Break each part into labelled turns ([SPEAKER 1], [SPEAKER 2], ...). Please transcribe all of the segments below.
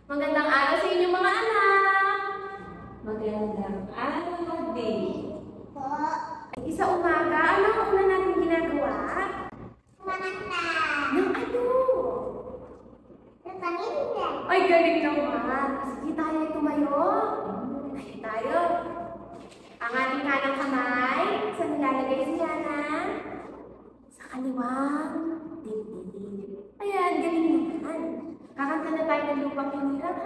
[SPEAKER 1] Magandang araw sa inyo mga anak! Magandang araw din. Isa umaga, ano ang una natin ginagawa?
[SPEAKER 2] Kumanta.
[SPEAKER 1] Ng ano?
[SPEAKER 2] Ng pamilya.
[SPEAKER 1] Ay, galing naman. Sige tayo tumayo. Tayo tayo. Ang ating kanang kamay, saan nilalagay si Yana? Sa kaliwang dibdib. Ayan, galing naman. Kakanta na tayo ng lupang hinirang.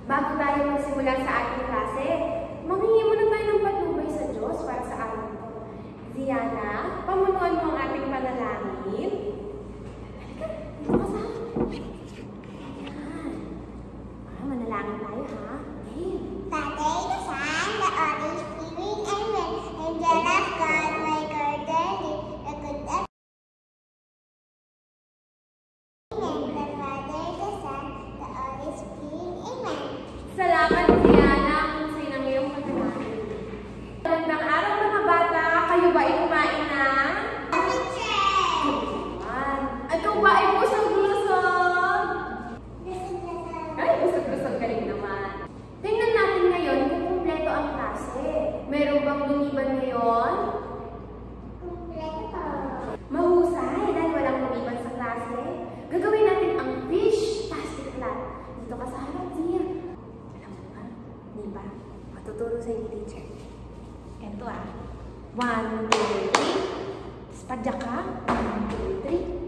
[SPEAKER 1] Bago tayo magsimula sa ating klase, manghingi muna tayo ng patnubay sa Diyos para sa araw ito. Diana, pamunuan mo ang ating panalangin. Halika, dito ka sa akin. Ayan. Manalangin tayo, ha? Okay.
[SPEAKER 2] Father, the Son, the Holy Spirit, Amen. Angel of God, my guardian, the good of Amen. The Father, the Son, the Holy Spirit, Amen.
[SPEAKER 1] Salamat, Diana, kung sa'yo ng iyong panalangin. Magandang araw mga bata, kayo ba ay kumain na? Ikaw ba ay busog-lusog? Ay, busog-lusog ka rin naman. Tingnan natin ngayon kung kumpleto ang klase. Meron bang lumiban ngayon?
[SPEAKER 2] Kumpleto.
[SPEAKER 1] Mahusay dahil walang lumiban sa klase. Gagawin natin ang fish plastic plan. Dito ka sa harap, Zia. Alam mo ba? Di ba? Matuturo sa inyo, teacher. Ganito 1, 2, 3. Spadyak ka. 1, 2, 3.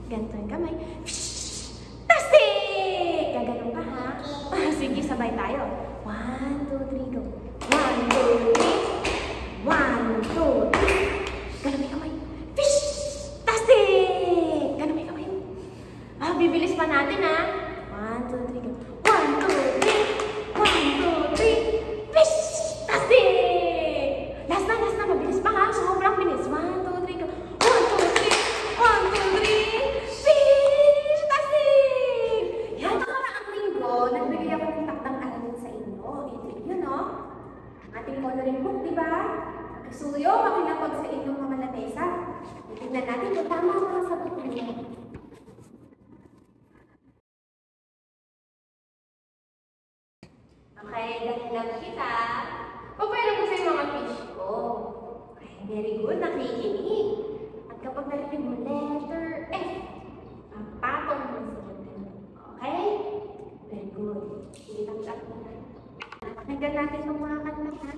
[SPEAKER 1] Ganito yung kamay. Fish! Plastic! Gaganon ka, ha? Sige, sabay tayo. 1, 2, 3, go. 1, 2, 3. 1, 2, 3. Ganon yung kamay. Fish! Plastic! Ganon yung kamay. Bibilis pa natin, ha? 1, 2, 3, go. 1, 2, 3. 1, 2, 3. Fish! Plastic! Last na, mabilis pa, ha? Sobrang bilis. 1, 2, 3, go. 1, 2, 3. 1, 2, 3. Fish! Plastic! Yan, nakaraang linggo, nagbigay ako ng takdang aralin sa inyo. Ito yun, no? Ang ating coloring book, di ba? Kasuyo, makinapag sa inyong mga lamesa. Tingnan natin kung tama ang mga sagot ninyo. Okay, dahil lang kita. Papayaran ko sa yung mga fish ko. Okay, very good, nakikinig. At kapag narinig mo letter F, ang patong mo sa letter. Okay? Very good. Itang-tap mo na. Pakinggan natin yung mga kanta, ha?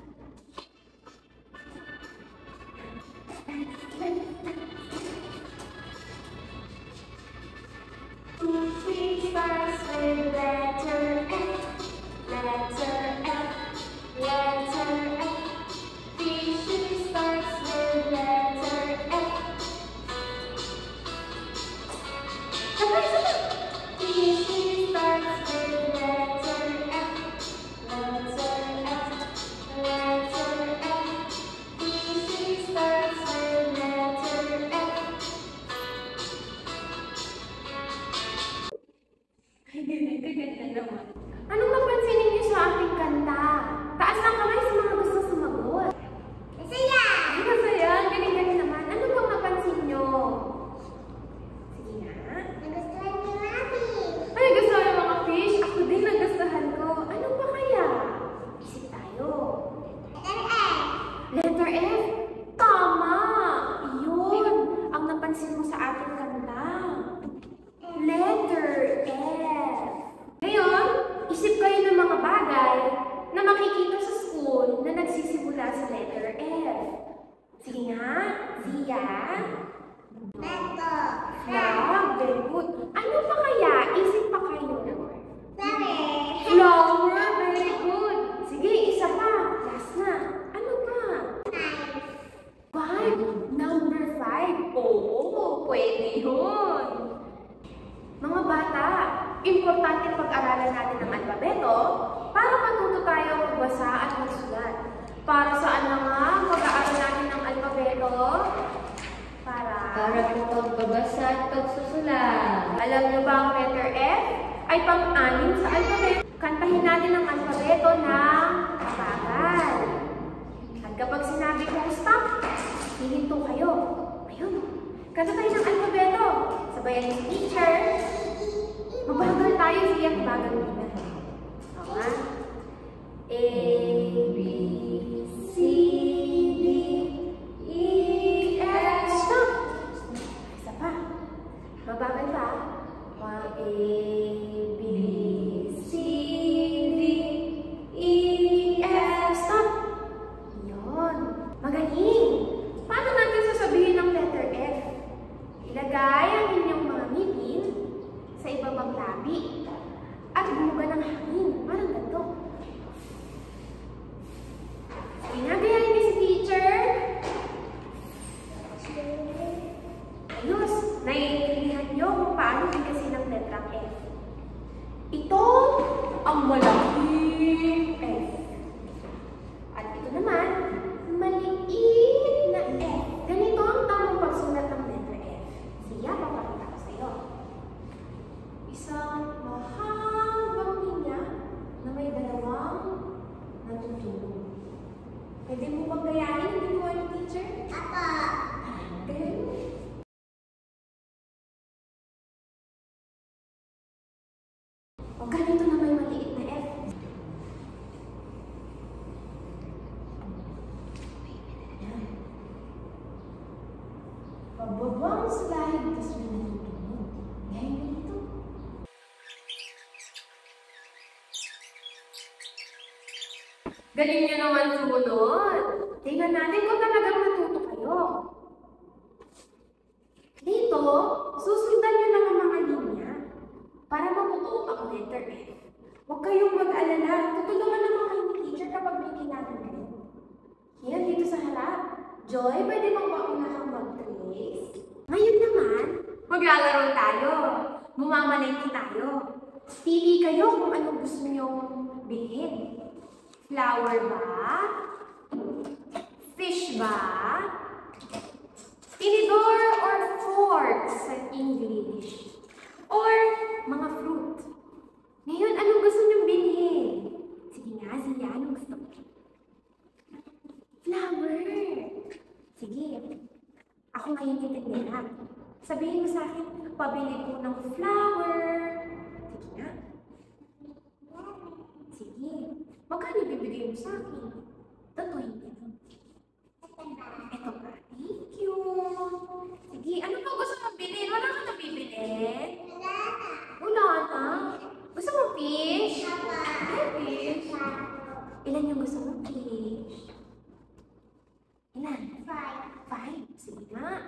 [SPEAKER 1] Fish starts with letter F. Letter F. Letter F. Fish starts with letter F. Sabay! Fish starts with letter F. Letter F. Letter F. Fish starts with letter F. Ay, ganda naman. Anong napansin ninyo sa ating kanta? Taas ang kamay sa mga gusto sumagot.
[SPEAKER 2] Masaya.
[SPEAKER 1] Ay, masaya. Galing-galing naman. Ano bang napansin nyo? Sige nga.
[SPEAKER 2] Nagustuhan ni Mami.
[SPEAKER 1] Ay, gusto yung mga fish. Ako din nagustuhan ko. Ano pa kaya? Isip tayo.
[SPEAKER 2] Letter F.
[SPEAKER 1] Letter F. Tama. Yun. Ang napansin mo sa ating kanta. Letter F. Ngayon, isip kayo ng mga bagay na makikita sa school na nagsisimula sa letter F. Sige nga, Zia.
[SPEAKER 2] Mango.
[SPEAKER 1] Flag, very good. Ano pa kaya? Isip pa kayo.
[SPEAKER 2] Flower.
[SPEAKER 1] Flower, very good. Sige, isa pa. Last na. Ano pa? 5. Number 5. Oo, pwede yun. Mga bata, importante pag-aralan natin ang alpabeto para matuto tayo magbasa at magsulat. Para saan na nga pag-aaral natin ng alpabeto? pagbabasa at pagsusulat. Alam niyo ba ang letter F ay pang-anim sa alphabet? Kantahin natin ang alfabeto ng mabagal. At kapag sinabi kong stop, hihinto kayo. Ayun. Kanta tayo ng alfabeto. Sabayan ni teacher. Mabagal tayo, siya mabagal nila. Okay? A, B, C, D, E, F, stop! Isa pa. Mabagal pa. A, B, C, D, E, F, stop! Yun. Magaling! Paano natin sasabihin ang letter F? Ilagay ang inyong mga ngipin sa ibabang labi at bumuga ng hangin. Parang ganito. Inagayahin niyo si teacher. Ayos. Naiintindihan niyo kung paano bigkasin ang letrang F. Ito ang malaking F. At ito naman, maliit na F. Ganito ang tamang pagsulat ng letra F. Siya, papakita ko sa iyo. Isang mahabang linya na may dalawang natutulog. Pwede mo bang gayahin ang ginawa ni teacher?
[SPEAKER 2] Apa.
[SPEAKER 1] Okay. O ganito na may maliit na F. Yan. Pababa ang slide, tapos may natutulog. Gayahin mo dito. Galing nyo naman sumunod. Tingnan natin kung talagang natuto kayo. Dito, susundan nyo lang ang mga linya para mabuo ang letter F. Huwag kayong mag-alala. Tutulungan naman kayo ni teacher kapag may kailangan kayo. Yan, dito sa harap. Joy, pwede bang mauna kang mag-trace? Ngayon naman, maglalaro tayo. Mumamalengke tayo. Pili kayo kung anong gusto nyong bilhin. Flower ba? Fish ba? Tinidor or fork sa English? Or mga fruit? Ngayon, anong gusto niyong bilhin? Sige nga, Zia, anong gusto mo? Flower! Sige. Ako ngayon itindihan. Sabihin mo sa akin, pabili ko ng flower. Sige nga. Sige. Magkano ibibigay mo sa akin? Ito, 20. Ito pa. Thank you. Sige, ano pa gusto mong bilhin? Wala ka na bibilhin? Wala na. Gusto mo fish? Ay, fish. Ilan yung gusto mong fish? Ilan? 5. Sige nga.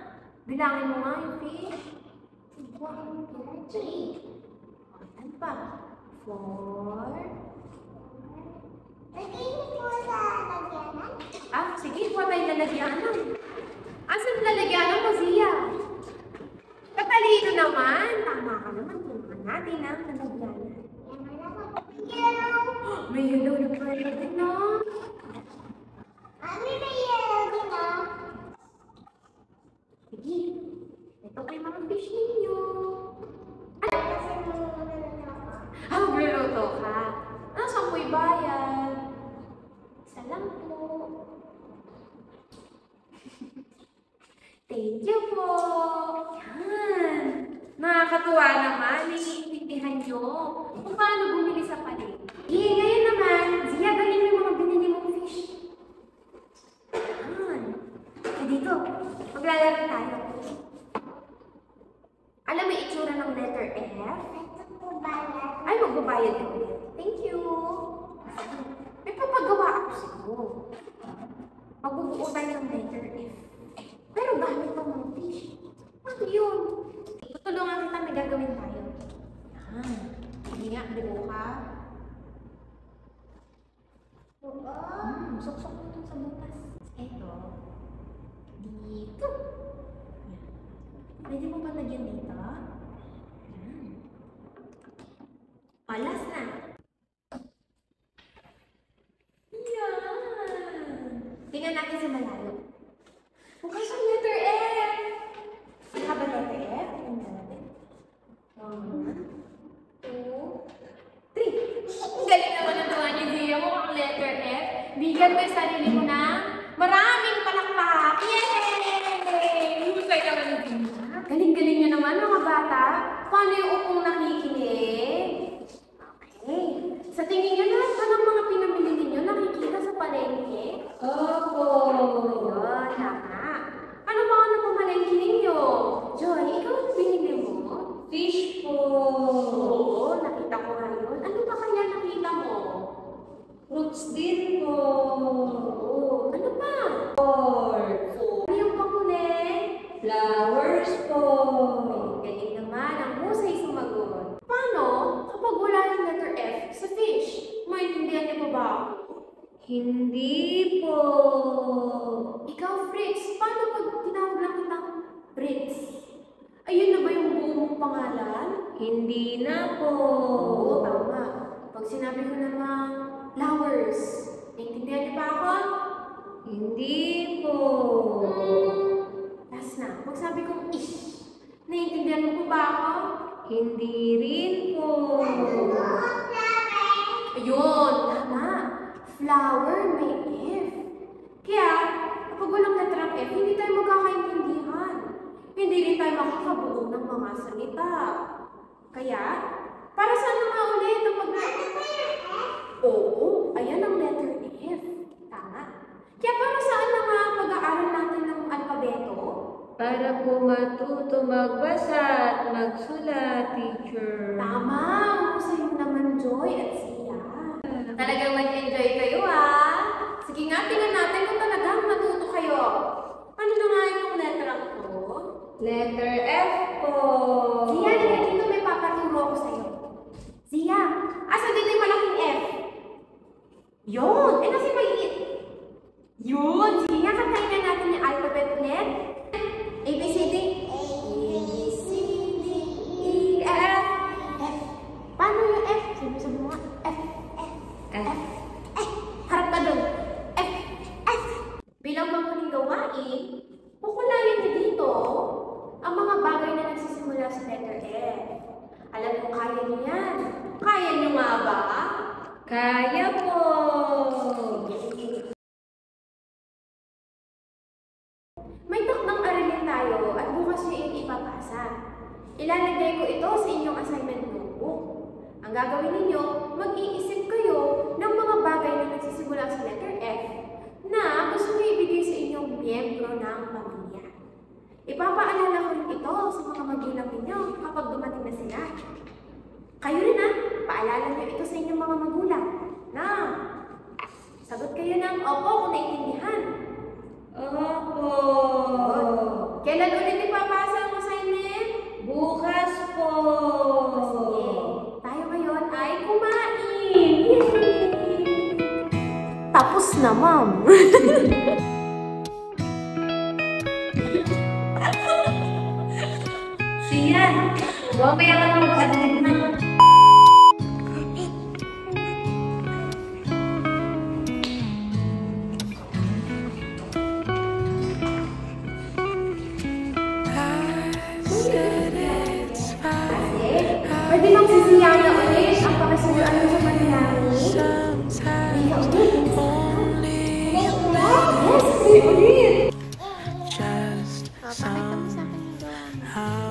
[SPEAKER 1] Bilangin mo nga yung fish. 1, 2, 3. Ilan pa? 4. Ah, sige, kuha tayo lalagyanan. Asan lalagyanan mo, Zia? Katalino naman. Tama ka naman. Tulungan natin ang lalagyanan. May yellow na pwede din, no?
[SPEAKER 2] Mami, may yellow din, no?
[SPEAKER 1] Sige. Ito kay mga fish ninyo. Ah, magluluto ka. Saan mo'y bayad? Isa lang po. Thank you po. Yan. Nakakatuwa naman. Naiintindihan nyo kung paano bumili sa palengke. Ngayon naman, Zia, galing mo yung mga binili mong fish. Yan. Dito, maglalaro tayo. Alam mo itsura ng letter F? Ay, magbabayad ka ulit. Thank you. May papagawa ako sa'yo. Magbubuo tayo ng letter F. Pero gamit pa mga fish. Ano yun? Tutulungan kita, may gagawin tayo. Hindi nga, buo ka. Suksok mo itong sa butas. Ito. Dito. Yan. Pwede mo ba lagyan dito? Palas na. Yan. Tingnan natin sa malayo. Bukas ang letter F. Saan ka ba letter F? Paano yung upong nakikinig? Okay. Sa tingin nyo, lahat ba ng mga pinamili ninyo nakikita sa palengke?
[SPEAKER 3] Opo.
[SPEAKER 1] Ayun, tama. Ano ba ang napamalengke ninyo? Joy, ikaw ang binili mo?
[SPEAKER 3] Fish po.
[SPEAKER 1] Oo, nakita ko ngayon. Ano ba kaya nakita mo?
[SPEAKER 3] Fruits din po.
[SPEAKER 1] Oo, ano pa?
[SPEAKER 3] Pork.
[SPEAKER 1] Ano yung panguli?
[SPEAKER 3] Flowers po.
[SPEAKER 1] Galing naman, ang husay sumagot. Paano kapag wala yung letter F sa fish? Maintindihan niyo pa ba ako?
[SPEAKER 3] Hindi po.
[SPEAKER 1] Ikaw, Fritz, paano pag tinawag lang kitang Fritz? Ayun na ba yung buong mong pangalan?
[SPEAKER 3] Hindi na po.
[SPEAKER 1] Oo, tama. Pag sinabi ko namang flowers, naintindihan niyo ba ako?
[SPEAKER 3] Hindi po.
[SPEAKER 1] Last na. Pag sabi kong ish, naintindihan mo po ba ako?
[SPEAKER 3] Hindi rin po.
[SPEAKER 1] Ayun, tama. Flower may F. Kaya, kapag walang letrang F, hindi tayo magkakaintindihan. Hindi rin tayo makakabuo ng mga salita. Kaya, para saan na nga ulit ang Oo, ayan ang letter F. Tama. Kaya para saan na nga pag-aaral natin ng alpabeto?
[SPEAKER 3] Para po matuto magbasa at magsulat, teacher.
[SPEAKER 1] Tama! Husay mo naman, Joy at Sia. Talagang nag-enjoy kayo, ah! Sige nga, tingnan natin kung talagang matuto kayo. Ano na nga yung letrang to?
[SPEAKER 3] Letter F po.
[SPEAKER 1] Zia, dito may papaturo ako sa'yo. Zia, asa dito yung malaking F? Yun! Eh, nasa yung maliit? Yun! Zia, kantayin na natin yung alphabet ulit. A, B, C, D. A, B, C, D, E, F. F. Paano yung F? Sabi mo nga. F. F.
[SPEAKER 3] F.
[SPEAKER 1] F. Harap ka dun. F. F. Bilang mamuling gawain, kukulayan niyo dito ang mga bagay na nagsisimula sa letter F. Alam mo, kaya niyo yan. Kaya niyo nga ba?
[SPEAKER 3] Kaya po.
[SPEAKER 1] May takdang aralin tayo at bukas niyo yung ipapasa. Ilalagay ko ito sa inyong assignment notebook. Ang gagawin ninyo, mag-iisip kayo ng mga bagay na nagsisimula sa letter F na gusto niyo ibigay sa inyong miyembro ng pamilya. Ipapaalala ko rin ito sa mga magulang ninyo kapag dumating na sila. Kayo rin paalala niyo ito sa inyong mga magulang. Na, sagot kayo ng opo kung naiintindihan.
[SPEAKER 3] Opo.
[SPEAKER 1] Kailan ulit ipapasa ang assignment?
[SPEAKER 3] Bukas po.
[SPEAKER 1] Sige, tayo ngayon ay kumain! Yay! Tapos na, ma'am!
[SPEAKER 3] Siya. Mamaya ka lang mag-admit na.
[SPEAKER 1] Pwede magsisiyang na ulit ang pakisulaan mo sa panalangin. Hindi ulit. Yes, ulit.
[SPEAKER 2] Papa, kita mo sa akin yung gawa.